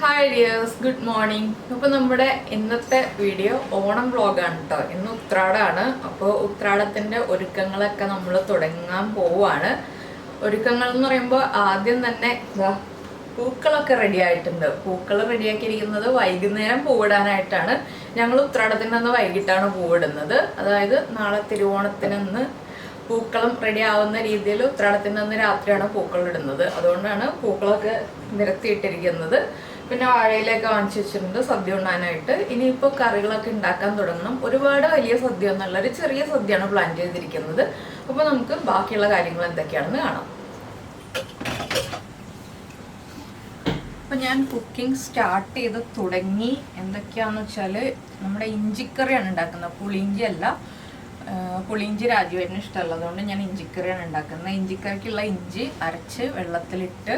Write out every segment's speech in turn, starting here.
Hi dears, good morning. അപ്പോൾ നമ്മുടെ ഇന്നത്തെ വീഡിയോ ഓണം വ്ളോഗാണ് കേട്ടോ. ഇന്ന് ഉത്രാടമാണ്. അപ്പോൾ ഉത്രാടത്തിൻ്റെ ഒരുക്കങ്ങളൊക്കെ നമ്മൾ തുടങ്ങാൻ പോവുകയാണ്. ഒരുക്കങ്ങൾ എന്ന് പറയുമ്പോൾ ആദ്യം തന്നെ പൂക്കളൊക്കെ റെഡി ആയിട്ടുണ്ട്. പൂക്കൾ റെഡിയാക്കിയിരിക്കുന്നത് വൈകുന്നേരം പൂവിടാനായിട്ടാണ്. ഞങ്ങൾ ഉത്രാടത്തിൻ്റെ അന്ന് വൈകിട്ടാണ് പൂവിടുന്നത്. അതായത് നാളെ തിരുവോണത്തിനന്ന് പൂക്കളം റെഡി ആവുന്ന രീതിയിൽ ഉത്രാടത്തിൻ്റെ അന്ന് രാത്രിയാണ് പൂക്കൾ ഇടുന്നത്. അതുകൊണ്ടാണ് പൂക്കളൊക്കെ നിരത്തിയിട്ടിരിക്കുന്നത്. പിന്നെ വാഴയിലൊക്കെ വാങ്ങിച്ചു വെച്ചിട്ടുണ്ട് സദ്യ ഉണ്ണാനായിട്ട്. ഇനിയിപ്പോൾ കറികളൊക്കെ ഉണ്ടാക്കാൻ തുടങ്ങണം. ഒരുപാട് വലിയ സദ്യ ഒന്നുമല്ല, ഒരു ചെറിയ സദ്യയാണ് പ്ലാൻ ചെയ്തിരിക്കുന്നത്. അപ്പോൾ നമുക്ക് ബാക്കിയുള്ള കാര്യങ്ങൾ എന്തൊക്കെയാണെന്ന് കാണാം. അപ്പോൾ ഞാൻ കുക്കിംഗ് സ്റ്റാർട്ട് ചെയ്ത് തുടങ്ങി. എന്തൊക്കെയാണെന്ന് വെച്ചാൽ നമ്മുടെ ഇഞ്ചിക്കറിയാണ് ഉണ്ടാക്കുന്നത്. പുളിയിഞ്ചി അല്ല, പുളിയിഞ്ചി രാജുവേട്ടന് ഇഷ്ടമുള്ളതുകൊണ്ട് ഞാൻ ഇഞ്ചിക്കറിയാണ് ഉണ്ടാക്കുന്നത്. ഇഞ്ചിക്കറിക്കുള്ള ഇഞ്ചി അരച്ച് വെള്ളത്തിലിട്ട്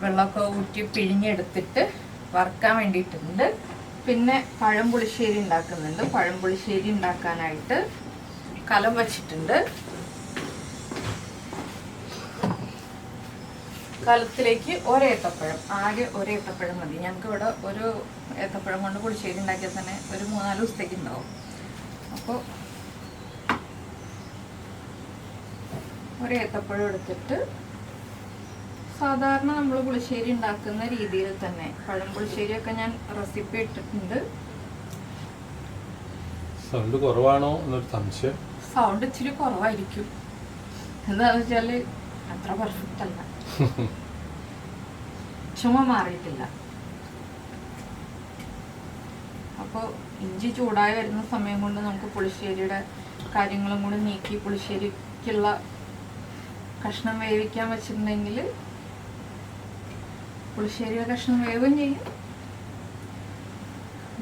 വെള്ളമൊക്കെ ഊറ്റി പിഴിഞ്ഞെടുത്തിട്ട് വറുക്കാൻ വേണ്ടിയിട്ടുണ്ട്. പിന്നെ പഴം പുളിശ്ശേരി ഉണ്ടാക്കുന്നുണ്ട്. പഴം പുളിശ്ശേരി ഉണ്ടാക്കാനായിട്ട് കലം വച്ചിട്ടുണ്ട്. കലത്തിലേക്ക് ഒരേത്തപ്പഴം, ആകെ ഒരേത്തപ്പഴം മതി. ഞങ്ങൾക്ക് ഇവിടെ ഒരു ഏത്തപ്പഴം കൊണ്ട് പുളിശ്ശേരി ഉണ്ടാക്കിയാൽ തന്നെ ഒരു 3-4 ദിവസത്തേക്ക് ഉണ്ടാവും. അപ്പോൾ ഒരേത്തപ്പഴം എടുത്തിട്ട് സാധാരണ നമ്മൾ പുളിശ്ശേരി ഉണ്ടാക്കുന്ന രീതിയിൽ തന്നെ പഴം പുളിശ്ശേരിയൊക്കെ ഞാൻ റെസിപ്പി ഇട്ടിട്ടുണ്ട്. സൗണ്ട് കുറവാണോ എന്നൊരു സംശയം. സൗണ്ട് ഇച്ചിരി കുറവായിരിക്കും. എന്താണെന്ന് വെച്ചാൽ അത്ര പെർഫെക്റ്റ് അല്ല, ചുമ മാറിയിട്ടില്ല. അപ്പോൾ ഇഞ്ചി ചൂടായി വരുന്ന സമയം കൊണ്ട് നമുക്ക് പുളിശ്ശേരിയുടെ കാര്യങ്ങളും കൂടി നീക്കി പുളിശ്ശേരിക്കുള്ള കഷ്ണം വേവിക്കാൻ വെച്ചിട്ടുണ്ടെങ്കിൽ പുളിശ്ശേരിയുടെ കഷ്ണം വേവുകയും ചെയ്യും,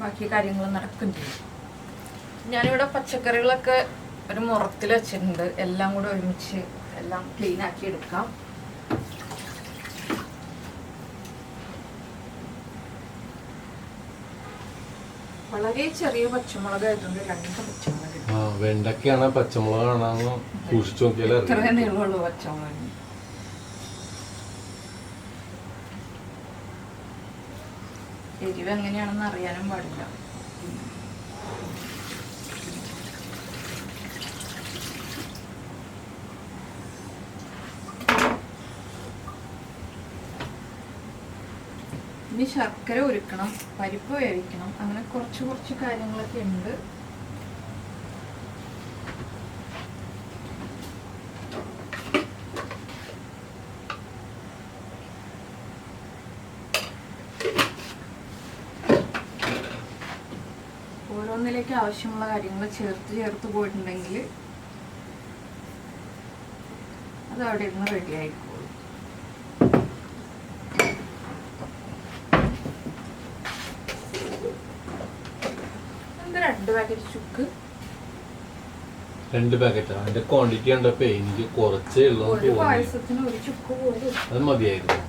ബാക്കി കാര്യങ്ങൾ നടക്കുകയും ചെയ്യും. ഞാനിവിടെ പച്ചക്കറികളൊക്കെ ഒരു മുറത്തിൽ വെച്ചിട്ടുണ്ട്. എല്ലാം കൂടെ ഒരുമിച്ച് എല്ലാം ക്ലീൻ ആക്കി എടുക്കാം. വളരെ ചെറിയ പച്ചമുളക് ആയതുകൊണ്ട് 2 പച്ചമുളക്. വെണ്ടയ്ക്കാണ് പച്ചമുളകാണെന്ന് സൂക്ഷിച്ചു നോക്കിയാൽ ഇത്രേ നീളമുള്ളൂ പച്ചമുളക്. എരിവ് എങ്ങനെയാണെന്ന് അറിയാനും പാടില്ല. ഇനി ശർക്കര ഒരുക്കണം, പരിപ്പ് വേവിക്കണം, അങ്ങനെ കുറച്ച് കാര്യങ്ങളൊക്കെ ഉണ്ട്. ഓരോന്നിലേക്ക് ആവശ്യമുള്ള കാര്യങ്ങൾ ചേർത്ത് പോയിട്ടുണ്ടെങ്കിൽ അത് അവിടെ ഇരുന്ന് റെഡി ആയിക്കോളും. 2 പാക്കറ്റ് ചുക്ക്. 2 പാക്കറ്റ്. അതിന്റെ ക്വാണ്ടിറ്റി കണ്ടപ്പോ എനിക്ക് കുറച്ചേ ഉള്ളൂ. പായസത്തിന് ഒരു ചുക്ക് പോലും അത് മതിയായിരുന്നു.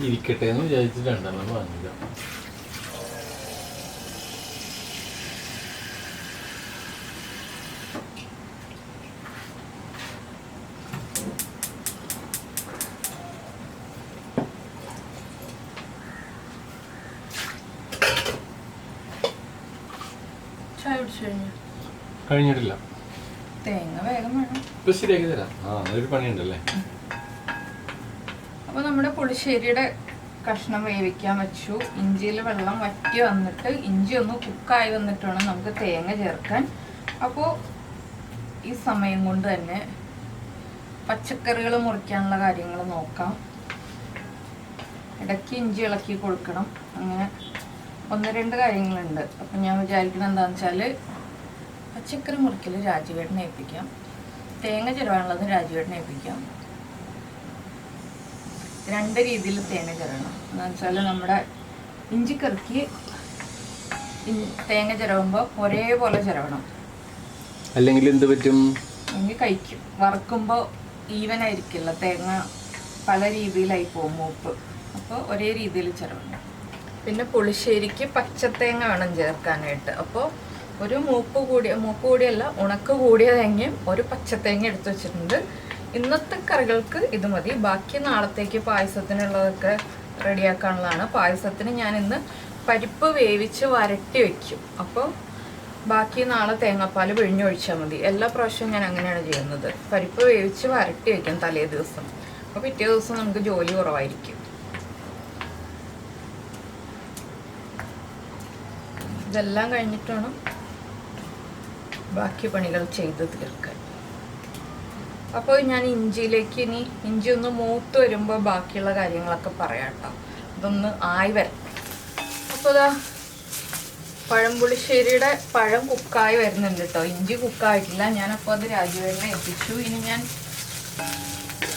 ഇരിക്കട്ടെ എന്ന് വിചാരിച്ച് 2 വാങ്ങില്ല. കഴിഞ്ഞിട്ടില്ല. തേങ്ങ വേഗം വേണം. ഇപ്പൊ ശരിയാക്കി തരാം. ഒരു പണിയുണ്ടല്ലേ. അപ്പൊ നമ്മുടെ പുളിശ്ശേരിയുടെ കഷ്ണം വേവിക്കാൻ വെച്ചു. ഇഞ്ചിയിൽ വെള്ളം വറ്റി വന്നിട്ട് ഇഞ്ചി ഒന്ന് കുക്കായി വന്നിട്ട് വേണം നമുക്ക് തേങ്ങ ചേർക്കാൻ. അപ്പോൾ ഈ സമയം കൊണ്ട് തന്നെ പച്ചക്കറികൾ മുറിക്കാനുള്ള കാര്യങ്ങൾ നോക്കാം. ഇടയ്ക്ക് ഇഞ്ചി ഇളക്കി കൊടുക്കണം. അങ്ങനെ 1-2 കാര്യങ്ങളുണ്ട്. അപ്പം ഞാൻ വിചാരിക്കുന്നത് എന്താണെന്ന് വെച്ചാൽ പച്ചക്കറി മുറിക്കൽ രാജുവേട്ടനെ ഏൽപ്പിക്കാം, തേങ്ങ ചിരവാനുള്ളത് രാജുവേട്ടനെ ഏൽപ്പിക്കാം. 2 രീതിയിൽ തേങ്ങ ചിരവണം. എന്താണെന്ന് വെച്ചാൽ നമ്മുടെ ഇഞ്ചിക്കറിക്ക് തേങ്ങ ചിരവുമ്പോൾ ഒരേപോലെ ചിരവണം, അല്ലെങ്കിൽ എന്ത് പറ്റും, എങ്കിൽ കഴിക്കും. വറുക്കുമ്പോൾ ഈവൻ ആയിരിക്കില്ല, തേങ്ങ പല രീതിയിലായി പോകും മൂപ്പ്. അപ്പോൾ ഒരേ രീതിയിൽ ചിരവണം. പിന്നെ പുളിശ്ശേരിക്ക് പച്ചത്തേങ്ങ വേണം ചേർക്കാനായിട്ട്. അപ്പോൾ ഒരു മൂപ്പ് കൂടിയല്ല, ഉണക്ക് കൂടിയ തേങ്ങയും ഒരു പച്ചത്തേങ്ങ എടുത്ത് വെച്ചിട്ടുണ്ട്. ഇന്നത്തെ കറികൾക്ക് ഇത് മതി. ബാക്കി നാളത്തേക്ക് പായസത്തിനുള്ളതൊക്കെ റെഡിയാക്കാനുള്ളതാണ്. പായസത്തിന് ഞാൻ ഇന്ന് പരിപ്പ് വേവിച്ച് വരട്ടി വെക്കും. അപ്പോൾ ബാക്കി നാളെ തേങ്ങാപ്പാൽ പിഴിഞ്ഞൊഴിച്ചാൽ മതി. എല്ലാ പ്രാവശ്യവും ഞാൻ അങ്ങനെയാണ് ചെയ്യുന്നത്. പരിപ്പ് വേവിച്ച് വരട്ടി വെക്കും തലേ ദിവസം. അപ്പോൾ പിറ്റേ ദിവസം നമുക്ക് ജോലി കുറവായിരിക്കും. ഇതെല്ലാം കഴിഞ്ഞിട്ട് വേണം ബാക്കി പണികൾ ചെയ്ത് തീർക്കാൻ. അപ്പോൾ ഞാൻ ഇഞ്ചിയിലേക്ക് ഇനി ഇഞ്ചി ഒന്ന് മൂത്ത് വരുമ്പോൾ ബാക്കിയുള്ള കാര്യങ്ങളൊക്കെ പറയാം കേട്ടോ. ഇതൊന്ന് ആയി വരട്ടെ. അപ്പോൾ ഇതാ പഴംപുളിശ്ശേരിയുടെ പഴം കുക്കായി വരുന്നുണ്ട് കേട്ടോ. ഇഞ്ചി കുക്കായിട്ടില്ല. ഞാനപ്പോൾ അത് രാജുവേട്ടനെ എത്തിച്ചു. ഇനി ഞാൻ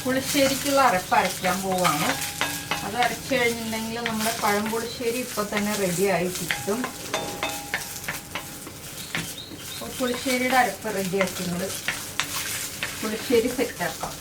പുളിശ്ശേരിക്കുള്ള അരയ്ക്കാൻ പോവാണ്. അത് അരച്ചു കഴിഞ്ഞിട്ടുണ്ടെങ്കിൽ നമ്മുടെ പഴംപുളിശ്ശേരി ഇപ്പോൾ തന്നെ റെഡി ആയി കിട്ടും. അപ്പോൾ പുളിശ്ശേരിയുടെ അരപ്പ് റെഡി ആക്കുന്നത് പുളിശ്ശേരി സെറ്റാക്കാം.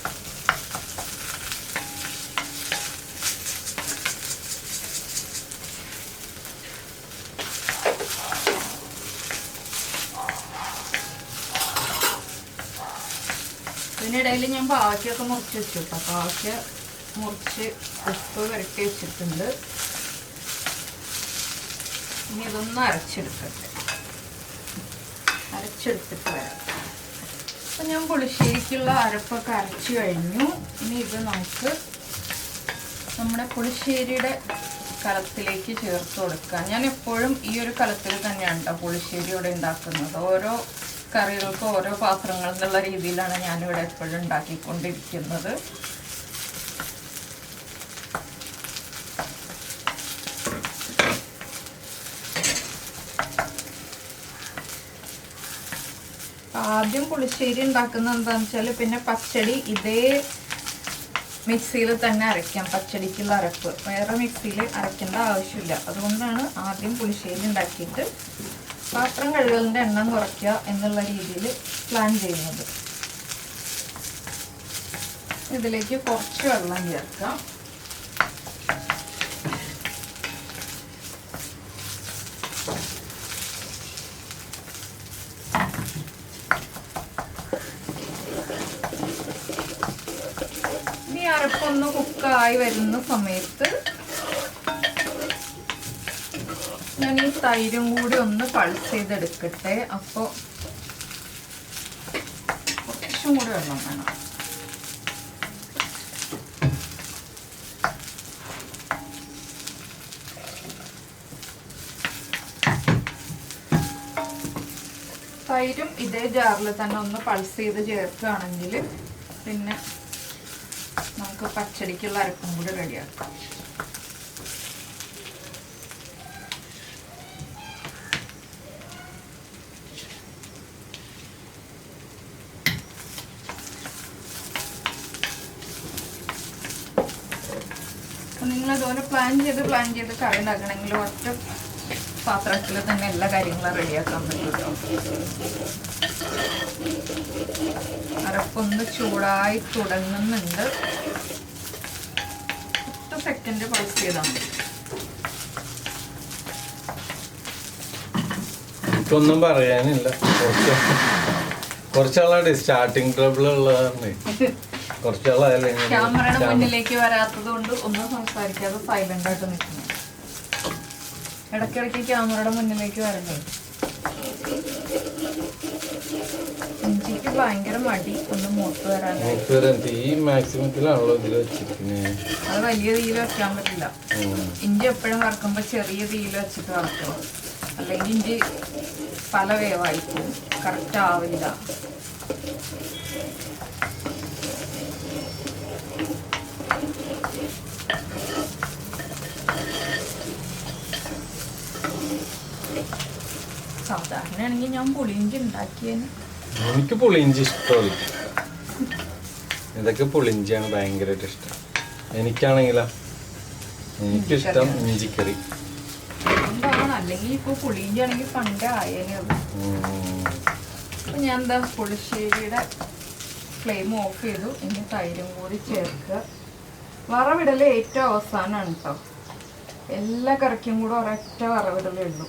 ഇതിനിടയിൽ ഞാൻ പാവയ്ക്കൊക്കെ മുറിച്ച് വെച്ചു കേട്ടോ. പാവയ്ക്ക മുറിച്ച് ഉപ്പ് വരട്ടി വെച്ചിട്ടുണ്ട്. ഇനി ഇതൊന്ന് അരച്ചെടുക്കട്ടെ. അരച്ചെടുത്തിട്ട് വരാം. അപ്പം ഞാൻ പുളിശ്ശേരിക്കുള്ള അരപ്പൊക്കെ അരച്ചു കഴിഞ്ഞു. ഇനി ഇത് നമുക്ക് നമ്മുടെ പുളിശ്ശേരിയുടെ കലത്തിലേക്ക് ചേർത്ത് കൊടുക്കാം. ഞാൻ എപ്പോഴും ഈ ഒരു കലത്തിൽ തന്നെയാണ് കേട്ടോ പുളിശ്ശേരി ഇവിടെ ഉണ്ടാക്കുന്നത്. ഓരോ കറികൾക്ക് ഓരോ പാത്രങ്ങൾ എന്നുള്ള രീതിയിലാണ് ഞാനിവിടെ എപ്പോഴും ഉണ്ടാക്കിക്കൊണ്ടിരിക്കുന്നത്. ആദ്യം പുളിശ്ശേരി ഉണ്ടാക്കുന്നത് എന്താണെന്ന് വെച്ചാൽ പിന്നെ പച്ചടി ഇതേ മിക്സിയിൽ തന്നെ അരയ്ക്കാം. പച്ചടിക്കുള്ള അരപ്പ് വേറെ മിക്സിയിൽ അരയ്ക്കേണ്ട ആവശ്യമില്ല. അതുകൊണ്ടാണ് ആദ്യം പുളിശ്ശേരി ഉണ്ടാക്കിയിട്ട് പാത്രം കഴുകലിൻ്റെ എണ്ണം കുറയ്ക്കുക എന്നുള്ള രീതിയിൽ പ്ലാൻ ചെയ്യുന്നത്. ഇതിലേക്ക് കുറച്ച് വെള്ളം ചേർക്കാം. ഈ അരപ്പൊന്ന് കുക്കായി വരുന്ന സമയത്ത് ഞാൻ ഈ തൈരും കൂടി ഒന്ന് പൾസ് ചെയ്തെടുക്കട്ടെ. അപ്പോൾ കുറച്ചും കൂടി വെള്ളം വേണം. തൈരും ഇതേ ജാറിൽ തന്നെ ഒന്ന് പൾസ് ചെയ്ത് ചേർക്കുകയാണെങ്കിൽ പിന്നെ നമുക്ക് പച്ചടിക്കുള്ള അരപ്പും കൂടി റെഡിയാക്കാം. നിങ്ങളതുപോലെ പ്ലാൻ ചെയ്ത് കറി ഉണ്ടാക്കണമെങ്കിൽ ഒറ്റ പാത്രത്തിൽ തന്നെ എല്ലാ കാര്യങ്ങളും റെഡിയാക്കാൻ പറ്റും. അരപ്പൊന്ന് ചൂടായി തുടങ്ങുന്നുണ്ട്. 10 സെക്കൻഡ് പൾസ് ചെയ്താൽ മതി. ഒന്നും പറയാനില്ല. കുറച്ചാളാണ് സ്റ്റാർട്ടിങ് ട്രബിൾ ഉള്ളതാണ്. ക്യാമറയുടെ മുന്നിലേക്ക് വരാത്തത് കൊണ്ട് ഒന്നും സംസാരിക്കാതെ സൈലന്റ് ആയിട്ട് നിൽക്കുന്നു. ഇടയ്ക്കിടയ്ക്ക് ക്യാമറയുടെ മുന്നിലേക്ക് വരണ്ടേ. ഇഞ്ചിക്ക് ഭയങ്കര മടി ഒന്ന് മൂത്ത് വരാൻ. അത് വലിയ തീയിൽ വെക്കാൻ പറ്റില്ല. ഇഞ്ചി എപ്പോഴും വറക്കുമ്പോ ചെറിയ തീയിൽ വെച്ചിട്ട് വറക്കണം. അല്ലെങ്കിൽ ഇഞ്ചി പല വേവായിരിക്കും, കറക്റ്റ് ആവില്ല. സാധാരണയാണെങ്കിൽ ഞാൻ പുളിയിഞ്ചി ഉണ്ടാക്കിയേന്. എനിക്ക് പുളിയിഞ്ചി ഇഷ്ടമല്ല. ഇതൊക്കെ പുളിയിഞ്ചിയാണ് ഭയങ്കരമായിട്ട് ഇഷ്ടം. എനിക്കാണെങ്കിലോ എനിക്കിഷ്ടം ഇഞ്ചിക്കറി. എന്താണ് അല്ലെങ്കിൽ ഇപ്പൊ പുളിയിഞ്ചി ആണെങ്കിൽ പണ്ടേ ആയേനെ ഉള്ളൂ. അപ്പൊ ഞാൻ എന്താ പുളിശ്ശേരിയുടെ ഫ്ലെയിം ഓഫ് ചെയ്തു. ഇനി തൈരും കൂടി ചേർക്കുക. വറവിടല് ഏറ്റവും അവസാനമാണ് കേട്ടോ. എല്ലാ കറിക്കും കൂടെ ഒരൊറ്റ വറവിടലേ ഉള്ളൂ.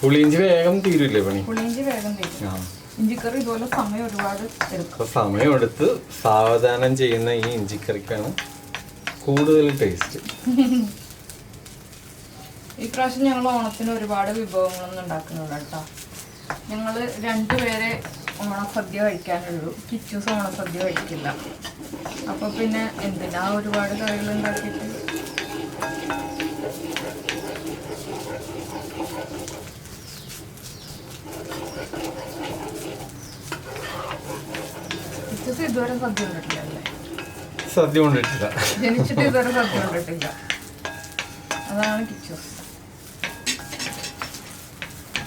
പുളിയിഞ്ചി വേഗം തീരില്ലേ പണി? പുളിയിഞ്ചി വേഗം തീരും. ഇഞ്ചിക്കറി ഇതുപോലെ സമയം ഒരുപാട് എടുക്കും. സമയമെടുത്ത് സാവധാനം ചെയ്യുന്ന ഈ ഇഞ്ചിക്കറിക്കാണ് കൂടുതൽ ടേസ്റ്റ്. ഈ പ്രാവശ്യം ഞങ്ങൾ ഓണത്തിന് ഒരുപാട് വിഭവങ്ങളൊന്നും ഉണ്ടാക്കുന്നുണ്ട് കേട്ടോ. ഞങ്ങൾ രണ്ടുപേരെ ഓണസദ്യ കഴിക്കാനുള്ളൂ. കിച്ചൂസ് ഓണസദ്യ കഴിക്കില്ല. അപ്പോൾ പിന്നെ എന്തിനാ ഒരുപാട് കറികൾ ഉണ്ടാക്കിയിട്ട്. കിച്ചൂസ് ഇതുവരെ സദ്യ കണ്ടിട്ടില്ല അല്ലേ? സദ്യ കൊണ്ടിട്ടില്ല. ജനിച്ചിട്ട് ഇതുവരെ സദ്യ കണ്ടിട്ടില്ല. അതാണ് കിച്ചൂസ്.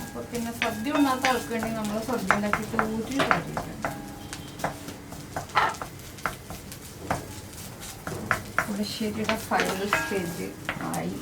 അപ്പോൾ പിന്നെ സദ്യ ഉണ്ടാത്ത ആൾക്ക് വേണ്ടി നമ്മൾ സദ്യ ഉണ്ടാക്കിയിട്ട് ഒരു കാര്യമില്ല. പുളിശ്ശേരിയുടെ ഫൈനൽ സ്റ്റേജ് ആയി.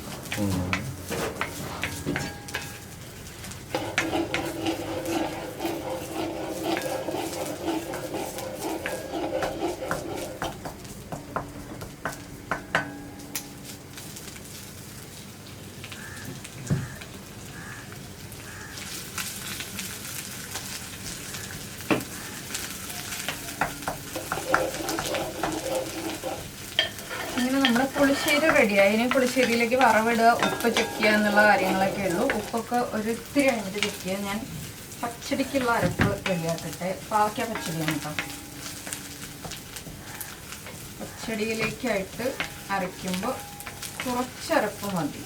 ഇങ്ങനെ നമ്മുടെ പുളിശ്ശേരി റെഡിയായി. ഇനി പുളിശ്ശേരിയിലേക്ക് വറവിടുക, ഉപ്പ് ചെക്ക് ചെയ്യുക എന്നുള്ള കാര്യങ്ങളൊക്കെ ഉള്ളൂ. ഉപ്പൊക്കെ ഒരിത്തിരി കഴിഞ്ഞിട്ട് ചെക്ക് ചെയ്യുക. ഞാൻ പച്ചടിക്കുള്ള അരപ്പ് റെഡിയാക്കട്ടെ. പാവയ്ക്ക പച്ചടിയാണ് കേട്ടോ. പച്ചടിയിലേക്കായിട്ട് അരയ്ക്കുമ്പോൾ കുറച്ചരപ്പ് മതി.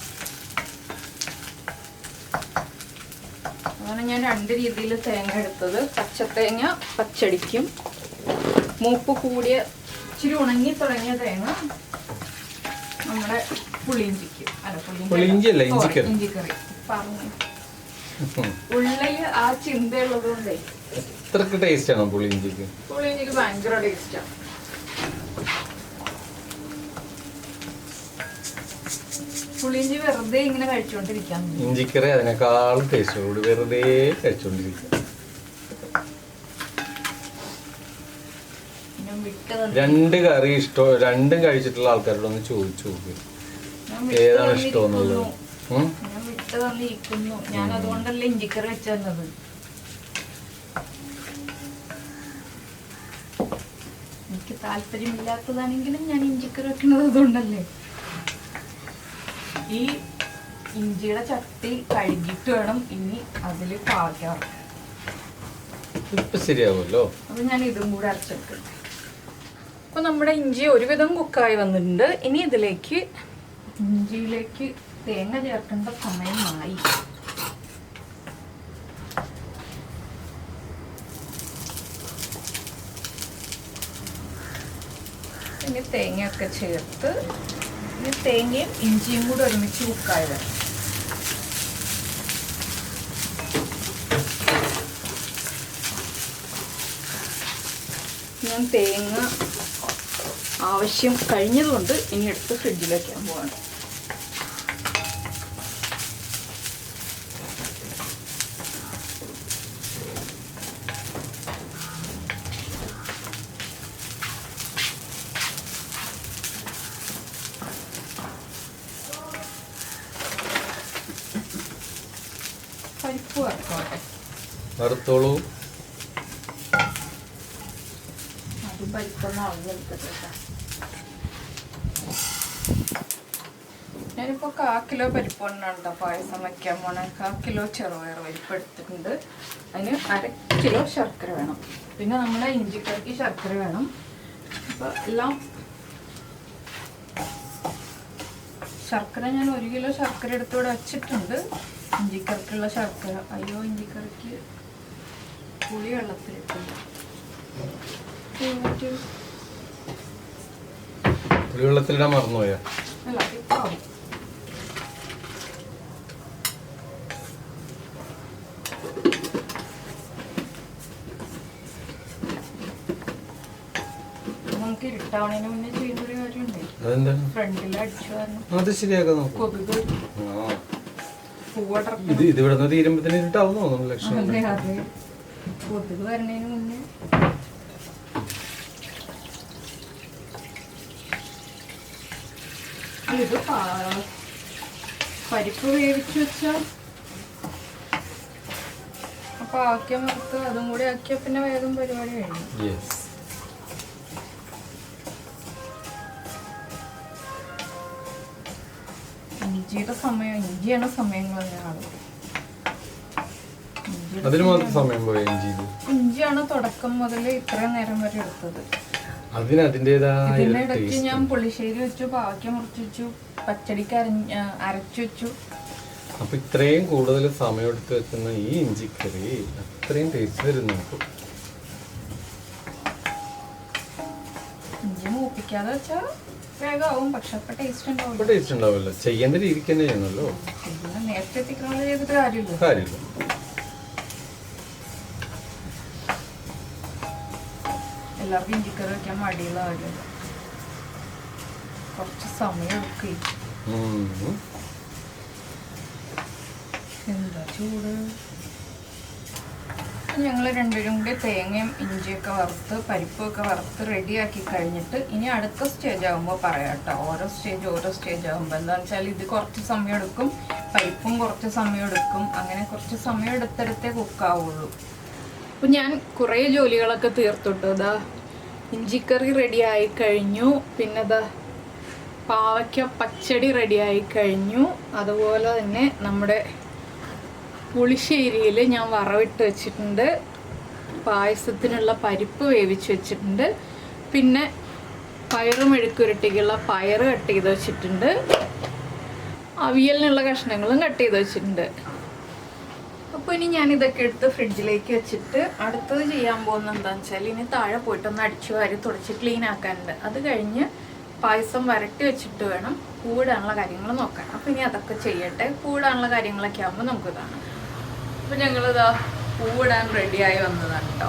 അങ്ങനെ ഞാൻ 2 രീതിയിൽ തേങ്ങ എടുത്തത്. പച്ചത്തേങ്ങ പച്ചടിക്കും, മൂപ്പ് കൂടിയ ഇച്ചിരി ഉണങ്ങി തുടങ്ങിയ തേങ്ങ നമ്മുടെ പുളിയിഞ്ചിക്ക്. ഇഞ്ചിക്കറി പറഞ്ഞു. ഉള്ളിൽ ആ ചിന്തയുള്ളത് കൊണ്ടേ ഇത്രക്ക് ടേസ്റ്റ് ആണോ പുളിയിഞ്ചിക്ക്? പുളിയിഞ്ചിക്ക് ഭയങ്കര ടേസ്റ്റാണ്. പുളിയിഞ്ചി വെറുതെ ഇങ്ങനെ കഴിച്ചുകൊണ്ടിരിക്കാൻ. ഇഞ്ചിക്കറി അതിനേക്കാളും ടേസ്റ്റോട് വെറുതെ കഴിച്ചുകൊണ്ടിരിക്കുക. രണ്ട് കറി ഇഷ്ടം, രണ്ടും കഴിച്ചിട്ടുള്ള ആൾക്കാരോട് ഒന്ന് ചോദിച്ചു നോക്ക് ഏതാണ് ഇഷ്ടം എന്നുള്ളത്. ഞാൻ വിട്ട് തന്നിരിക്കുന്നു. ഞാൻ അതുകൊണ്ടല്ലേ ഇഞ്ചിക്കറി വെച്ചു തന്നത്. എനിക്ക് താല്പര്യമില്ലാത്തതാണെങ്കിലും ഞാൻ ഇഞ്ചിക്കറി വെക്കുന്നത് അതുകൊണ്ടല്ലേ. ഈ ഇഞ്ചിയുടെ ചട്ടി കഴുകിയിട്ട് വേണം ഇനി അതില് പാവയ്ക്കാൻ. ഇപ്പൊ ശരിയാവുമല്ലോ. അപ്പൊ ഞാൻ ഇതും കൂടെ അരച്ചെടുക്കും. അപ്പൊ നമ്മുടെ ഇഞ്ചി ഒരുവിധം കുക്കായി വന്നിട്ടുണ്ട്. ഇനി ഇതിലേക്ക് ഇഞ്ചിയിലേക്ക് തേങ്ങ ചേർക്കേണ്ട സമയമായി. ഇനി തേങ്ങയൊക്കെ ചേർത്ത് ഇനി തേങ്ങയും ഇഞ്ചിയും കൂടെ ഒരുമിച്ച് കുക്കായി വരും. ഞാൻ തേങ്ങ ആവശ്യം കഴിഞ്ഞതുകൊണ്ട് ഇനി എടുത്ത് ഫ്രിഡ്ജിലേക്ക് ഞാൻ പോവാണ്. പരിപ്പ് വറുത്തോട്ടെ. വറുത്തോളൂ. അത് പരിപ്പൊന്ന് അളന്നെടുക്കട്ടെ. ഞാനിപ്പോൾ 1/4 കിലോ പരിപ്പ് കൊണ്ടാണ് പായസം വയ്ക്കാൻ പോണേ. 1/4 കിലോ ചെറുപയർ പരിപ്പ് എടുത്തിട്ടുണ്ട്. അതിന് 1/2 കിലോ ശർക്കര വേണം. പിന്നെ നമ്മുടെ ഇഞ്ചിക്കറിക്ക് ശർക്കര വേണം. അപ്പോൾ എല്ലാം ശർക്കര ഞാൻ 1 കിലോ ശർക്കര എടുത്തിവിടെ വെച്ചിട്ടുണ്ട്. ഇഞ്ചിക്കറിക്കുള്ള ശർക്കര. അയ്യോ, ഇഞ്ചിക്കറിക്ക് പുളി വെള്ളത്തിലിട്ടില്ല. പുളി വെള്ളത്തിലിടാൻ മറന്നുപോയാ? അല്ല, ഇപ്പൊ നമുക്ക് ഇരുട്ടാവണേന് മുന്നേ ചെയ്യുന്ന ഒരു കാര്യമുണ്ട്. അതെന്താണ്? ഫ്രണ്ടിൽ അടിച്ചു കാരണം അത് ശരിയാക്കാൻ നോക്കും. കൊതുക് ഇത് ഇവിടെ നിന്ന് തീരുമ്പത്തിന് ഇരുട്ടാവും തോന്നുന്നു. ലക്ഷ്യം അതെ അതെ, കൊതുക് വരണേന് മുന്നേ. ഇത് പരിപ്പ് വേവിച്ചു വെച്ചാൽ അപ്പൊ ആക്കിയ മറത്ത് അതും കൂടി ആക്കിയ പിന്നെ വേഗം പരിപാടി കഴിഞ്ഞു. ഇഞ്ചിയുടെ സമയം, ഇഞ്ചിയാണ് സമയങ്ങൾ തന്നെയാണ്. അതിന് മാത്രം സമയം പോയി ഇഞ്ചിയാണ് തുടക്കം മുതൽ ഇത്രയും നേരം വരെ എടുത്തത്. ഇതിനിടയ്ക്ക് ഞാൻ പുളിശ്ശേരി വെച്ചു, പാവയ്ക്ക മുറിച്ച് വെച്ചു, പച്ചടിക്ക് അരച്ചു വെച്ചു. അപ്പൊ ഇത്രയും കൂടുതൽ സമയം എടുത്ത് വെക്കുന്ന ഈ ഇഞ്ചിക്കറി അത്രയും ടേസ്റ്റ് വരുന്നു. ഇഞ്ചി മൂപ്പിക്കാതെ വെച്ചാൽ വേഗമാവും, പക്ഷെ അപ്പൊ ടേസ്റ്റ് ഉണ്ടാവില്ല. ചെയ്യേണ്ട രീതിക്ക് തന്നെ ചെയ്യണല്ലോ. നേരത്തെ എത്തിക്കണ ചെയ്തിട്ട് കാര്യമില്ല. എല്ലാവർക്കും ഇഞ്ചിക്കറി വെക്കാൻ മടിയുള്ള കാര്യമില്ല. കുറച്ച് സമയം എടുക്കും. എന്താ ചൂട്. ഞങ്ങൾ രണ്ടുപേരും കൂടി തേങ്ങയും ഇഞ്ചിയൊക്കെ വറുത്ത് പരിപ്പൊക്കെ വറുത്ത് റെഡിയാക്കി കഴിഞ്ഞിട്ട് ഇനി അടുത്ത സ്റ്റേജ് ആകുമ്പോൾ പറയാം കേട്ടോ. ഓരോ സ്റ്റേജ് ആകുമ്പോൾ എന്താണെന്ന് വെച്ചാൽ ഇത് കുറച്ച് സമയം എടുക്കും, പരിപ്പും കുറച്ച് സമയം എടുക്കും. അങ്ങനെ കുറച്ച് സമയം എടുത്തെടുത്തേ കുക്കാവുള്ളൂ. അപ്പം ഞാൻ കുറേ ജോലികളൊക്കെ തീർത്തിട്ടു. ഇതാ ഇഞ്ചിക്കറി റെഡിയായി കഴിഞ്ഞു. പിന്നെ ഇതാ പാവയ്ക്ക പച്ചടി റെഡിയായി കഴിഞ്ഞു. അതുപോലെ തന്നെ നമ്മുടെ പുളിശ്ശേരിയിൽ ഞാൻ വറവിട്ട് വെച്ചിട്ടുണ്ട്. പായസത്തിനുള്ള പരിപ്പ് വേവിച്ച് വെച്ചിട്ടുണ്ട്. പിന്നെ പയറ് മെഴുക്കുരുട്ടിക്കുള്ള പയറ് കട്ട് ചെയ്ത് വെച്ചിട്ടുണ്ട്. അവിയലിനുള്ള കഷ്ണങ്ങളും കട്ട് ചെയ്ത് വെച്ചിട്ടുണ്ട്. അപ്പോൾ ഇനി ഞാൻ ഇതൊക്കെ എടുത്ത് ഫ്രിഡ്ജിലേക്ക് വെച്ചിട്ട് അടുത്തത് ചെയ്യാൻ പോകുന്നത് എന്താണെന്ന് വെച്ചാൽ ഇനി താഴെ പോയിട്ടൊന്ന് അടിച്ചു വാരി തുടച്ച് ക്ലീൻ ആക്കാനുണ്ട്. അത് കഴിഞ്ഞ് പായസം വരട്ടി വെച്ചിട്ട് വേണം പൂവിടാനുള്ള കാര്യങ്ങൾ നോക്കാൻ. അപ്പോൾ ഇനി അതൊക്കെ ചെയ്യട്ടെ. പൂവിടാനുള്ള കാര്യങ്ങളൊക്കെ ആകുമ്പോൾ നമുക്ക് കാണാം. അപ്പോൾ ഞങ്ങളിതാ പൂവിടാൻ റെഡിയായി വന്നതാണ് കേട്ടോ.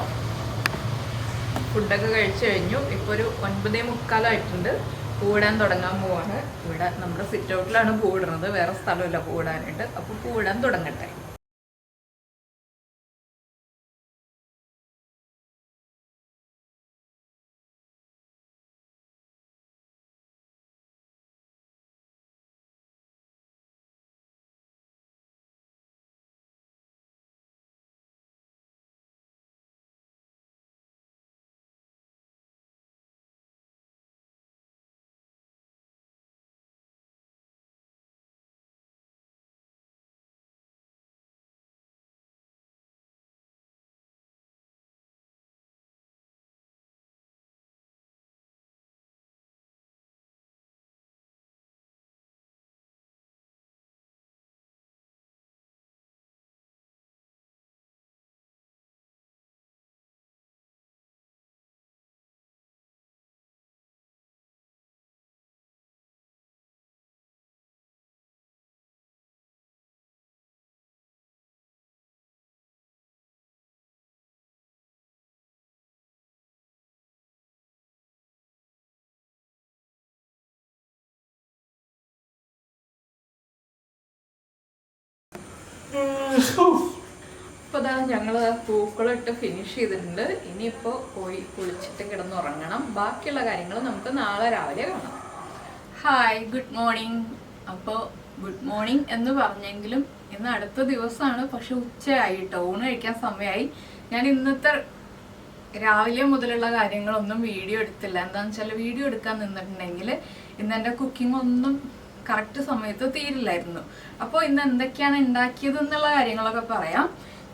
ഫുഡൊക്കെ കഴിച്ചു കഴിഞ്ഞു. ഇപ്പോൾ ഒരു 9:45 പൂവിടാൻ തുടങ്ങാൻ പോവാണ്. ഇവിടെ നമ്മുടെ സിറ്റ് ഔട്ടിലാണ് പൂവിടുന്നത്, വേറെ സ്ഥലമില്ല പൂവിടാനായിട്ട്. അപ്പോൾ പൂവിടാൻ തുടങ്ങട്ടെ. അപ്പോൾ അതാ ഞങ്ങൾ പൂക്കളിട്ട് ഫിനിഷ് ചെയ്തിട്ടുണ്ട്. ഇനിയിപ്പോൾ പോയി കുളിച്ചിട്ട് കിടന്നുറങ്ങണം. ബാക്കിയുള്ള കാര്യങ്ങൾ നമുക്ക് നാളെ രാവിലെ കാണാം. Hi, good morning. അപ്പോൾ ഗുഡ് മോർണിംഗ് എന്ന് പറഞ്ഞെങ്കിലും ഇന്ന് അടുത്ത ദിവസമാണ്. പക്ഷെ ഉച്ചയായി കേട്ടോ, ഊണ് കഴിക്കാൻ സമയമായി. ഞാൻ ഇന്നത്തെ രാവിലെ മുതലുള്ള കാര്യങ്ങളൊന്നും വീഡിയോ എടുത്തില്ല. എന്താണെന്ന് വെച്ചാൽ വീഡിയോ എടുക്കാൻ നിന്നിട്ടുണ്ടെങ്കിൽ ഇന്ന് എൻ്റെ കുക്കിംഗ് ഒന്നും കറക്റ്റ് സമയത്ത് തീരില്ലായിരുന്നു. അപ്പോൾ ഇന്ന് എന്തൊക്കെയാണ് ഉണ്ടാക്കിയത് എന്നുള്ള കാര്യങ്ങളൊക്കെ പറയാം.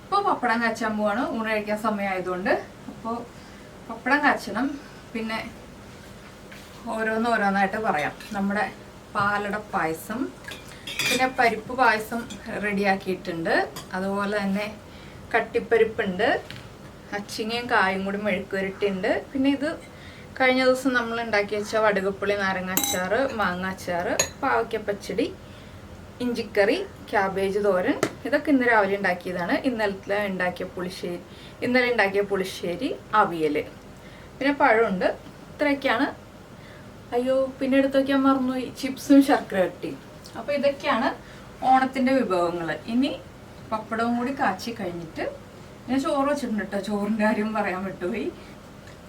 ഇപ്പോൾ പപ്പടം കാച്ചാൻ പോവാണ്, ഊണ് കഴിക്കാൻ സമയമായതുകൊണ്ട്. അപ്പോൾ പപ്പടം കാച്ചണം. പിന്നെ ഓരോന്നായിട്ട് പറയാം. നമ്മുടെ പാലട പായസം, പിന്നെ പരിപ്പ് പായസം റെഡിയാക്കിയിട്ടുണ്ട്. അതുപോലെ തന്നെ കട്ടിപ്പരിപ്പുണ്ട്, അച്ചിങ്ങയും കായും കൂടി മെഴുക്കുവരട്ടിയുണ്ട്. പിന്നെ ഇത് കഴിഞ്ഞ ദിവസം നമ്മൾ ഉണ്ടാക്കി വെച്ച വടുകപ്പുളി നാരങ്ങ അച്ചാറ്, മാങ്ങ അച്ചാറ്, പാവയ്ക്കപ്പച്ചടി, ഇഞ്ചിക്കറി, ക്യാബേജ് തോരൻ. ഇതൊക്കെ ഇന്ന് രാവിലെ ഉണ്ടാക്കിയതാണ്. ഇന്നലെ ഉണ്ടാക്കിയ പുളിശ്ശേരി, അവിയൽ, പിന്നെ പഴമുണ്ട്. ഇത്രയൊക്കെയാണ്. അയ്യോ, പിന്നെ എടുത്ത് വയ്ക്കാൻ മറന്നുപോയി, ചിപ്സും ശർക്കര വരട്ടിയും. അപ്പോൾ ഇതൊക്കെയാണ് ഓണത്തിൻ്റെ വിഭവങ്ങൾ. ഇനി പപ്പടവും കൂടി കാച്ചി കഴിഞ്ഞിട്ട് ഞാൻ ചോറ് വെച്ചിട്ടുണ്ട് കേട്ടോ. ചോറിൻ്റെ കാര്യം പറയാൻ വിട്ടുപോയി.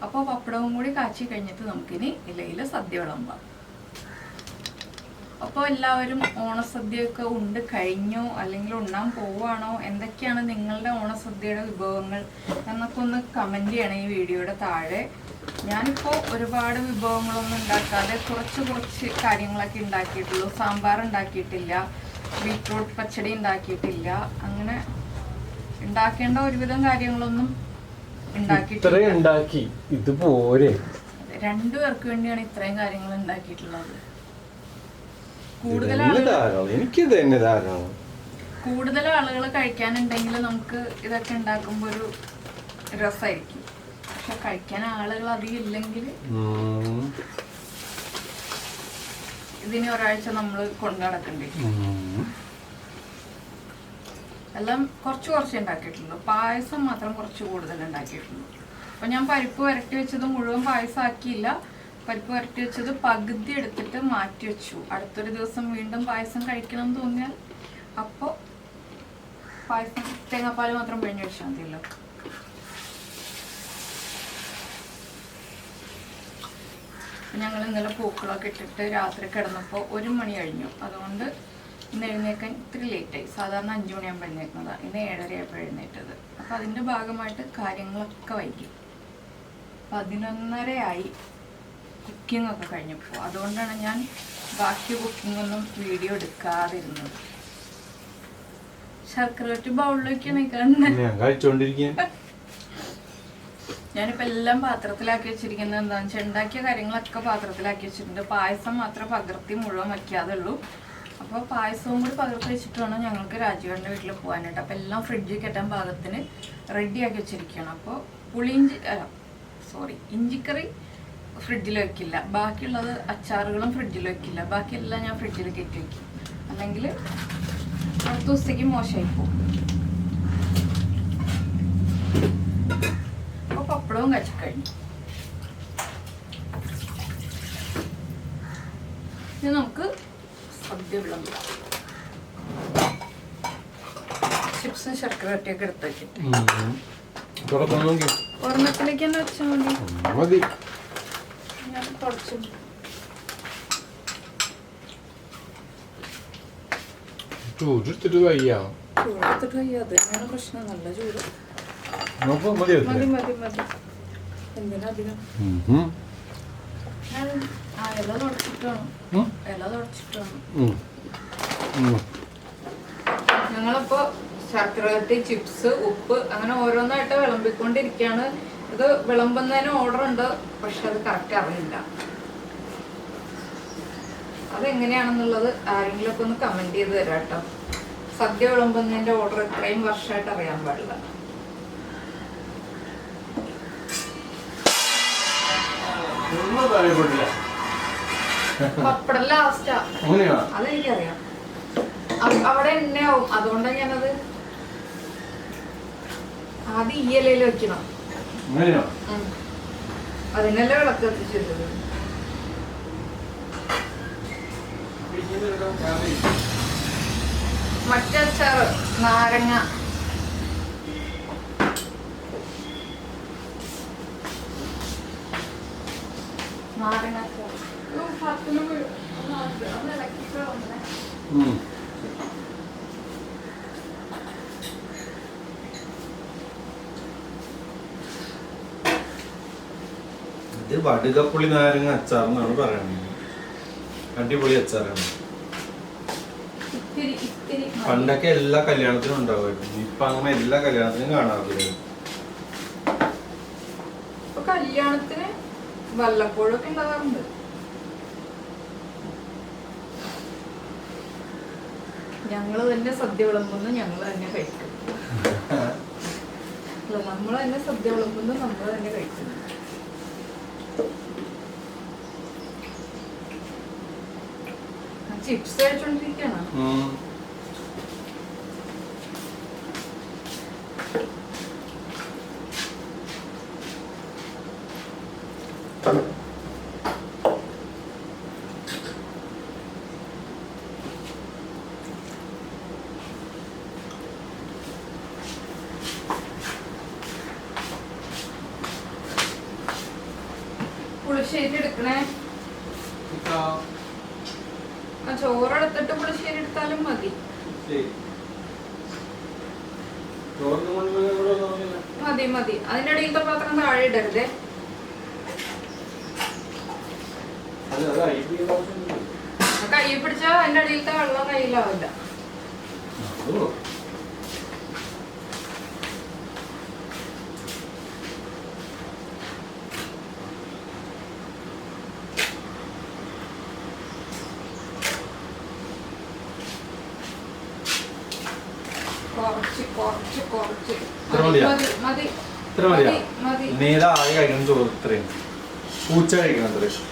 അപ്പോൾ പപ്പടവും കൂടി കാച്ചി കഴിഞ്ഞിട്ട് നമുക്കിനി ഇലയിൽ സദ്യ വിളമ്പാം. അപ്പോൾ എല്ലാവരും ഓണസദ്യയൊക്കെ ഉണ്ട് കഴിഞ്ഞോ, അല്ലെങ്കിൽ ഉണ്ണാൻ പോവുകയാണോ? എന്തൊക്കെയാണ് നിങ്ങളുടെ ഓണസദ്യയുടെ വിഭവങ്ങൾ എന്നൊക്കെ ഒന്ന് കമൻറ്റ് ചെയ്യണം ഈ വീഡിയോയുടെ താഴെ. ഞാനിപ്പോൾ ഒരുപാട് വിഭവങ്ങളൊന്നും ഉണ്ടാക്കാതെ കുറച്ച് കാര്യങ്ങളൊക്കെ ഉണ്ടാക്കിയിട്ടുള്ളൂ. സാമ്പാർ ഉണ്ടാക്കിയിട്ടില്ല, ബീട്രൂട്ട് പച്ചടി ഉണ്ടാക്കിയിട്ടില്ല, അങ്ങനെ ഉണ്ടാക്കേണ്ട ഒരുവിധം കാര്യങ്ങളൊന്നും ഉണ്ടാക്കി. ഇത് പോരെ, 2 പേർക്ക് വേണ്ടിയാണ് ഇത്രയും കാര്യങ്ങൾ ഉണ്ടാക്കിയിട്ടുള്ളത്. കൂടുതൽ ആളുകൾ കഴിക്കാനുണ്ടെങ്കിൽ നമുക്ക് ഇതൊക്കെ ഉണ്ടാക്കുമ്പോൾ ഒരു രസമായിരിക്കും. പക്ഷെ കഴിക്കാൻ ആളുകൾ അധികം ഇല്ലെങ്കിൽ ഇതിന് ഒരാഴ്ച നമ്മൾ കൊണ്ടു നടക്കേണ്ടി വരും. എല്ലാം കുറച്ച് ഉണ്ടാക്കിയിട്ടുള്ളൂ. പായസം മാത്രം കുറച്ച് കൂടുതൽ ഉണ്ടാക്കിയിട്ടുള്ളൂ. അപ്പം ഞാൻ പരിപ്പ് വരട്ടി വെച്ചത് മുഴുവൻ പായസം ആക്കിയില്ല. പരിപ്പ് വരട്ടി വെച്ചത് പകുതി എടുത്തിട്ട് മാറ്റി വെച്ചു. അടുത്തൊരു ദിവസം വീണ്ടും പായസം കഴിക്കണം എന്ന് തോന്നിയാൽ അപ്പോൾ പായസം തേങ്ങാപ്പാൽ മാത്രം പിഴിഞ്ഞ് വെച്ചാൽ മതിയല്ലോ. ഞങ്ങൾ ഇന്നലെ പൂക്കളൊക്കെ ഇട്ടിട്ട് രാത്രി കിടന്നപ്പോൾ 1 മണി കഴിഞ്ഞു. അതുകൊണ്ട് ഇന്ന് എഴുന്നേക്കാൻ ഇത്തിരി ലേറ്റായി. സാധാരണ 5 മണിയാകുമ്പോൾ എഴുന്നേക്കുന്നതാണ്. ഇന്ന് 7:30 ആയപ്പോൾ എഴുന്നേറ്റത്. അപ്പോൾ അതിൻ്റെ ഭാഗമായിട്ട് കാര്യങ്ങളൊക്കെ വൈകി. 11:30 ആയി കുക്കിംഗ് ഒക്കെ കഴിഞ്ഞപ്പോൾ. അതുകൊണ്ടാണ് ഞാൻ ബാക്കി കുക്കിങ്ങൊന്നും വീഡിയോ എടുക്കാതിരുന്നത്. ശർക്കര ബൗളിലേക്കാണ് കാണുന്നത്. ഞാനിപ്പോൾ എല്ലാം പാത്രത്തിലാക്കി വെച്ചിരിക്കുന്നത് എന്താണെന്ന് വെച്ചാൽ ഉണ്ടാക്കിയ കാര്യങ്ങളൊക്കെ പാത്രത്തിലാക്കി വെച്ചിട്ടുണ്ട്. പായസം മാത്രം പകർത്തി മുഴുവൻ വയ്ക്കാതെ ഉള്ളൂ. അപ്പോൾ പായസവും കൂടി പകർത്തി വെച്ചിട്ട് വേണം ഞങ്ങൾക്ക് രാജീവൻ്റെ വീട്ടിൽ പോകാനായിട്ട്. അപ്പോൾ എല്ലാം ഫ്രിഡ്ജിൽ കെട്ടാൻ പാകത്തിന് റെഡിയാക്കി വെച്ചിരിക്കുകയാണ്. അപ്പോൾ ഇഞ്ചിക്കറി ഫ്രിഡ്ജിൽ വെക്കില്ല. ബാക്കിയുള്ളത് അച്ചാറുകളും ഫ്രിഡ്ജിൽ വെക്കില്ല. ബാക്കിയെല്ലാം ഞാൻ ഫ്രിഡ്ജിൽ കെട്ടി വയ്ക്കും. അല്ലെങ്കിൽ അടുത്ത ദിവസത്തേക്ക് മോശമായി പോകും. അപ്പോൾ പപ്പടവും കച്ചിക്കഴിഞ്ഞു. ഇനി നമുക്ക് സദ്യ വിളമ്പാം. ചിപ്സും ശർക്കര വരട്ടിയൊക്കെ എടുത്ത് വെച്ചിട്ട് ഒരെണ്ണത്തിലേക്ക് തന്നെ വെച്ചാൽ മതി. ഞാൻ തുടച്ചു. ചൂടെടുത്തിട്ട് വയ്യ. അത് തന്നെയാണ് പ്രശ്നം. നല്ല ചൂട്. മതി. എന്തിനാ അധികം? ഇല തുടച്ചിട്ട് വേണം. ഞങ്ങളിപ്പോ ശർക്കര വരട്ടി, ചിപ്സ്, ഉപ്പ് അങ്ങനെ ഓരോന്നായിട്ട് വിളമ്പിക്കൊണ്ടിരിക്കുകയാണ്. ഇത് വിളമ്പുന്നതിന് ഓർഡർ ഉണ്ട്, പക്ഷെ അത് കറക്റ്റ് അറിയില്ല. അതെങ്ങനെയാണെന്നുള്ളത് ആരെങ്കിലും ഒക്കെ ഒന്ന് കമന്റ് ചെയ്ത് തരാം കേട്ടോ. സദ്യ വിളമ്പുന്നതിന്റെ ഓർഡർ ഇത്രയും വർഷമായിട്ട് അറിയാൻ പാടില്ല. പപ്പടം ലാസ്റ്റാ, അതെനിക്കറിയാം. അവിടെ എണ്ണയാവും, അതുകൊണ്ടാണ് ഞാനത് ആദ്യം ഈ ഇലയിൽ വെക്കണം. അതിനല്ലേ വിളക്ക് കത്തിച്ചത്. മറ്റച്ചാറ് നാരങ്ങ, ഇത് വടുകപ്പുളി നാരങ്ങ അച്ചാറെന്നാണ് പറയുന്നത്. അടിപൊളി അച്ചാറാണ്. പണ്ടൊക്കെ എല്ലാ കല്യാണത്തിനും ഉണ്ടാവുമായിരുന്നു. ഇപ്പൊ അങ്ങനെ എല്ലാ കല്യാണത്തിനും കാണാറില്ല. കല്യാണത്തിന് വല്ലപ്പോഴൊക്കെ ഉണ്ടാകാറുണ്ട്. ഞങ്ങള് തന്നെ സദ്യ വിളമ്പുന്നു, ഞങ്ങള് തന്നെ കഴിക്കും. നമ്മൾ തന്നെ സദ്യ വിളമ്പുന്നു, നമ്മൾ തന്നെ കഴിക്കുന്നു. ചിപ്സ് കഴിച്ചോണ്ടിരിക്കാണ്. പുളിശ്ശേരി എടുക്കണേ. ചോറെടുത്തിട്ട് പുളിശ്ശേരി എടുത്താലും മതി. മതി. അതിന്റെ ഇടയിലത്തെ പാത്രം താഴെ ഇടരുതേ. കൈ പിടിച്ചാൽ അതിന്റെ അടിയിലത്തെ വെള്ളം കയ്യിലാവില്ല. കുറച്ച് മതി. നീല ആകെ കഴിക്കണം ചോറ് ഇത്രയും. പൂച്ച കഴിക്കണം അത്രയും.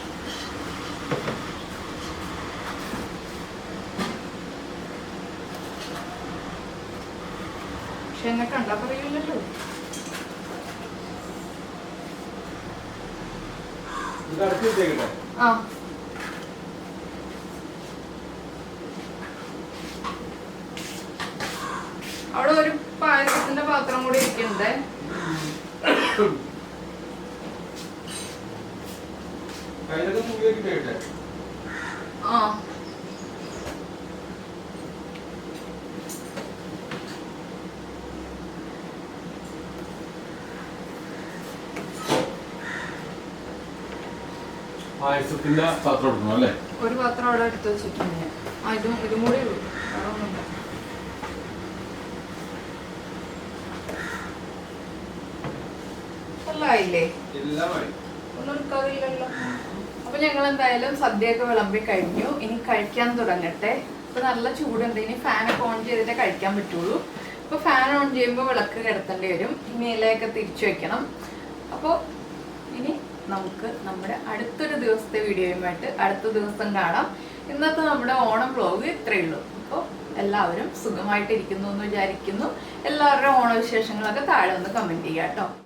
പക്ഷെ എന്നെ കണ്ടാ പറയൂലല്ലോ. ആ അവിടെ ഒരു പായസത്തിന്റെ പാത്രം കൂടി ഇരിക്കണ്ടേ. ആ പായസത്തിന്റെ പാത്രം എടുക്കണം അല്ലേ? ഒരു പാത്രം അവിടെ എടുത്ത് വെച്ചിട്ടുണ്ട് ഞാൻ. ഇതും കൂടി ഉള്ളൂ, വേറെ ഒന്നുമില്ല. ആയില്ലേ? ഒന്നും എടുക്കാറില്ലല്ലോ. അപ്പൊ ഞങ്ങൾ എന്തായാലും സദ്യയൊക്കെ വിളമ്പി കഴിഞ്ഞു. ഇനി കഴിക്കാൻ തുടങ്ങട്ടെ. ഇപ്പൊ നല്ല ചൂടുണ്ട്. ഇനി ഫാനൊക്കെ ഓൺ ചെയ്തിട്ടേ കഴിക്കാൻ പറ്റുള്ളൂ. ഇപ്പൊ ഫാൻ ഓൺ ചെയ്യുമ്പോൾ വിളക്ക് കിടത്തേണ്ടി വരും. ഇനി ഇലയൊക്കെ തിരിച്ചു വെക്കണം. അപ്പോൾ ഇനി നമുക്ക് നമ്മുടെ അടുത്തൊരു ദിവസത്തെ വീഡിയോയുമായിട്ട് അടുത്ത ദിവസം കാണാം. ഇന്നത്തെ നമ്മുടെ ഓണം വ്ലോഗ് ഇത്രയേ ഉള്ളൂ. അപ്പോൾ എല്ലാവരും സുഖമായിട്ടിരിക്കുന്നു എന്ന് വിചാരിക്കുന്നു. എല്ലാവരുടെയും ഓണവിശേഷങ്ങളൊക്കെ താഴെ ഒന്ന് കമന്റ് ചെയ്യാം കേട്ടോ.